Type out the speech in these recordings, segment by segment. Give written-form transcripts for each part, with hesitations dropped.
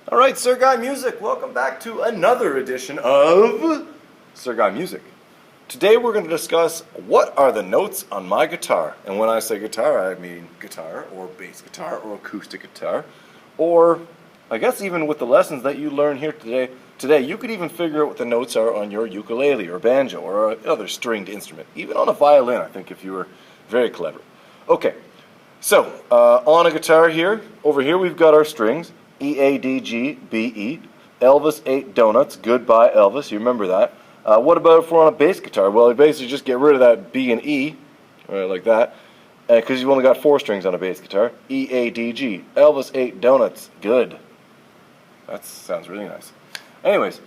All right, SirGuyMusic, welcome back to another edition of SirGuyMusic. Today we're going to discuss what are the notes on my guitar. And when I say guitar, I mean guitar, or bass guitar, or acoustic guitar, or I guess even with the lessons that you learn here today, you could even figure out what the notes are on your ukulele, or banjo, or other stringed instrument. Even on a violin, I think, if you were very clever. Okay, so on a guitar here, over here we've got our strings. E, A, D, G, B, E. Elvis ate donuts. Goodbye, Elvis. You remember that. What about if we're on a bass guitar? Well, you basically just get rid of that B and E, right, like that, because you've only got 4 strings on a bass guitar. E, A, D, G. Elvis ate donuts. Good. That sounds really nice. Anyways,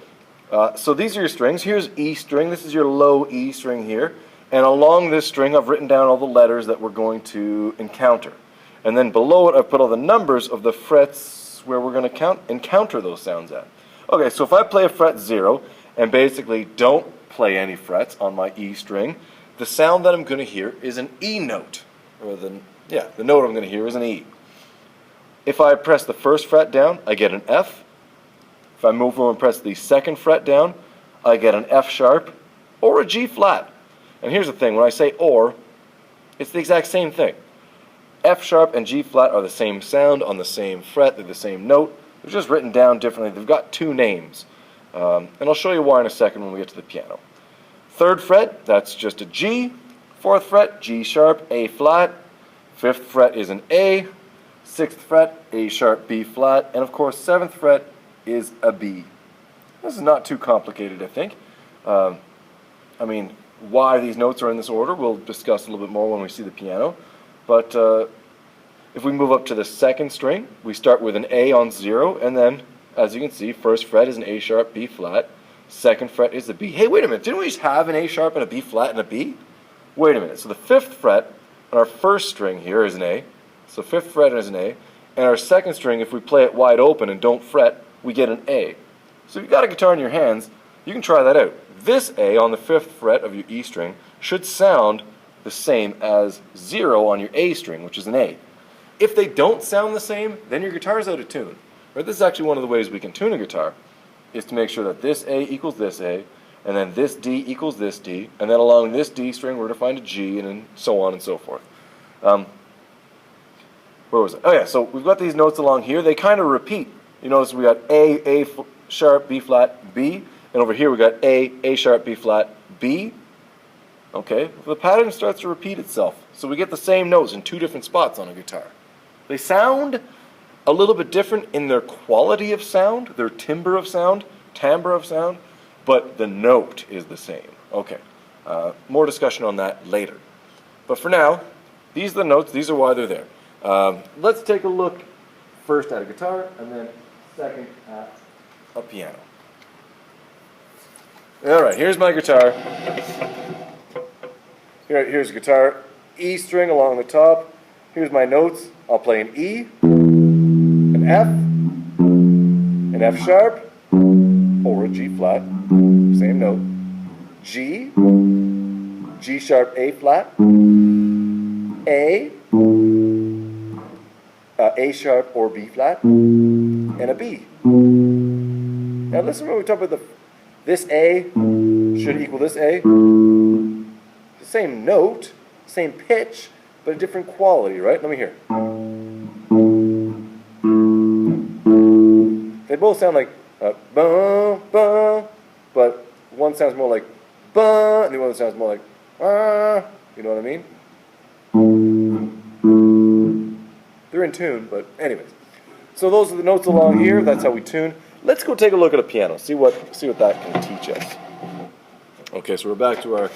so these are your strings. Here's E string. This is your low E string here. And along this string, I've written down all the letters that we're going to encounter. And then below it, I've put all the numbers of the frets where we're going to encounter those sounds at. Okay, so if I play a fret 0 and basically don't play any frets on my E string, the sound that I'm going to hear is an E note. Or the note I'm going to hear is an E. If I press the first fret down, I get an F. If I move over and press the second fret down, I get an F sharp or a G flat. And here's the thing, when I say or, it's the exact same thing. F sharp and G flat are the same sound on the same fret, they're the same note. They're just written down differently. They've got 2 names. And I'll show you why in a second when we get to the piano. 3rd fret, that's just a G. 4th fret, G sharp, A flat. 5th fret is an A. 6th fret, A sharp, B flat. And of course, 7th fret is a B. This is not too complicated, I think. I mean, why these notes are in this order, we'll discuss a little bit more when we see the piano. But if we move up to the 2nd string, we start with an A on 0, and then, as you can see, 1st fret is an A sharp, B flat. 2nd fret is the B. Hey, wait a minute, didn't we just have an A sharp and a B flat and a B? Wait a minute, so the 5th fret on our 1st string here is an A, so 5th fret is an A, and our 2nd string, if we play it wide open and don't fret, we get an A. So if you've got a guitar in your hands, you can try that out. This A on the 5th fret of your E string should sound the same as 0 on your A string, which is an A. If they don't sound the same, then your guitar's out of tune. Right? This is actually one of the ways we can tune a guitar, is to make sure that this A equals this A, and then this D equals this D, and then along this D string we're to find a G, and then so on and so forth. Where was it? Oh yeah, so we've got these notes along here. They kind of repeat. You notice we got A sharp, B flat, B, and over here we got A sharp, B flat, B. Okay, the pattern starts to repeat itself. So we get the same notes in 2 different spots on a guitar. They sound a little bit different in their quality of sound, their timbre of sound, but the note is the same. Okay, more discussion on that later. But for now, these are the notes, these are why they're there. Let's take a look first at a guitar, and then second at a piano. Alright, here's my guitar. Here's a guitar, E string along the top. Here's my notes. I'll play an E, an F sharp, or a G flat, same note, G, G sharp, A flat, A sharp or B flat, and a B. Now listen when we talk about this A should equal this A. Same note, same pitch, but a different quality, right? Let me hear. They both sound like ba, ba, but one sounds more like ba, and the other sounds more like ah. You know what I mean? They're in tune, but anyways. So those are the notes along here. That's how we tune. Let's go take a look at a piano. See what that can teach us. Okay, so we're back to our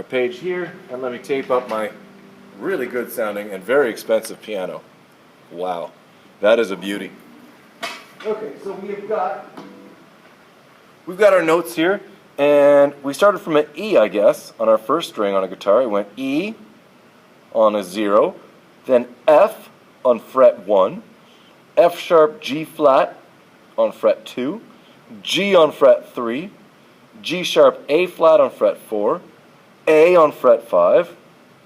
page here, and let me tape up my really good sounding and very expensive piano. Wow, that is a beauty. Okay, so we've got our notes here, and we started from an E, I guess, on our 1st string on a guitar. It went E on a 0, then F on fret 1, F sharp, G flat on fret 2, G on fret 3, G sharp, A flat on fret 4, A on fret 5,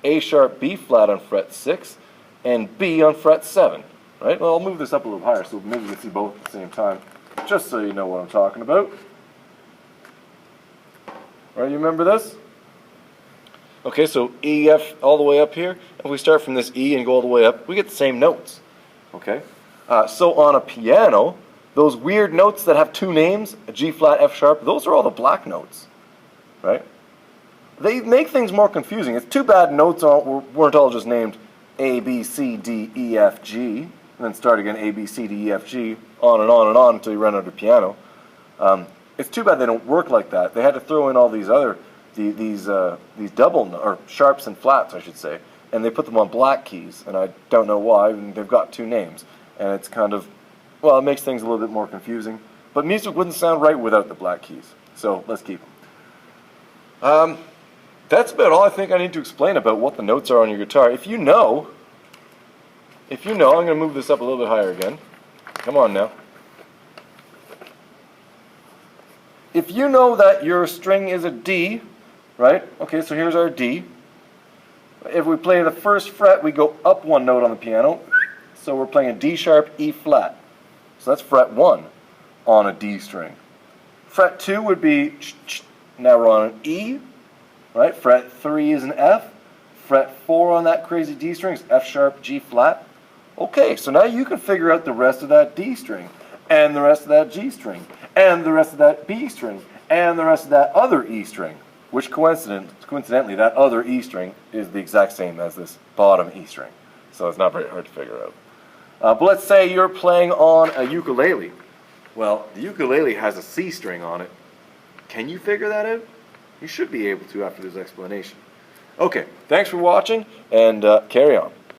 A sharp, B flat on fret 6, and B on fret 7. right? Well, I'll move this up a little higher so maybe we can see both at the same time, just so you know what I'm talking about. Right, you remember this? Okay, so E, F, all the way up here. If we start from this E and go all the way up, we get the same notes. Okay? So on a piano, those weird notes that have two names, a G flat, F sharp, those are all the black notes. Right? They make things more confusing. It's too bad notes weren't all just named A, B, C, D, E, F, G, and then start again A, B, C, D, E, F, G, on and on and on until you run out of piano. It's too bad they don't work like that. They had to throw in all these other these double or sharps and flats, I should say, and they put them on black keys, and I don't know why. And they've got two names, and it's kind of, well, it makes things a little bit more confusing. But music wouldn't sound right without the black keys, so let's keep them. That's about all I think I need to explain about what the notes are on your guitar. If you know, I'm going to move this up a little bit higher again. Come on now. If you know that your string is a D, right? Okay, so here's our D. If we play the first fret, we go up one note on the piano. So we're playing a D sharp, E flat. So that's fret 1 on a D string. Fret 2 would be, now we're on an E, right? Fret 3 is an F. Fret 4 on that crazy D string is F sharp, G flat. Okay, so now you can figure out the rest of that D string, and the rest of that G string, and the rest of that B string, and the rest of that other E string, which coincidentally, that other E string is the exact same as this bottom E string. So it's not very hard to figure out. But let's say you're playing on a ukulele. Well, the ukulele has a C string on it. Can you figure that out? You should be able to after this explanation. Okay, thanks for watching, and carry on.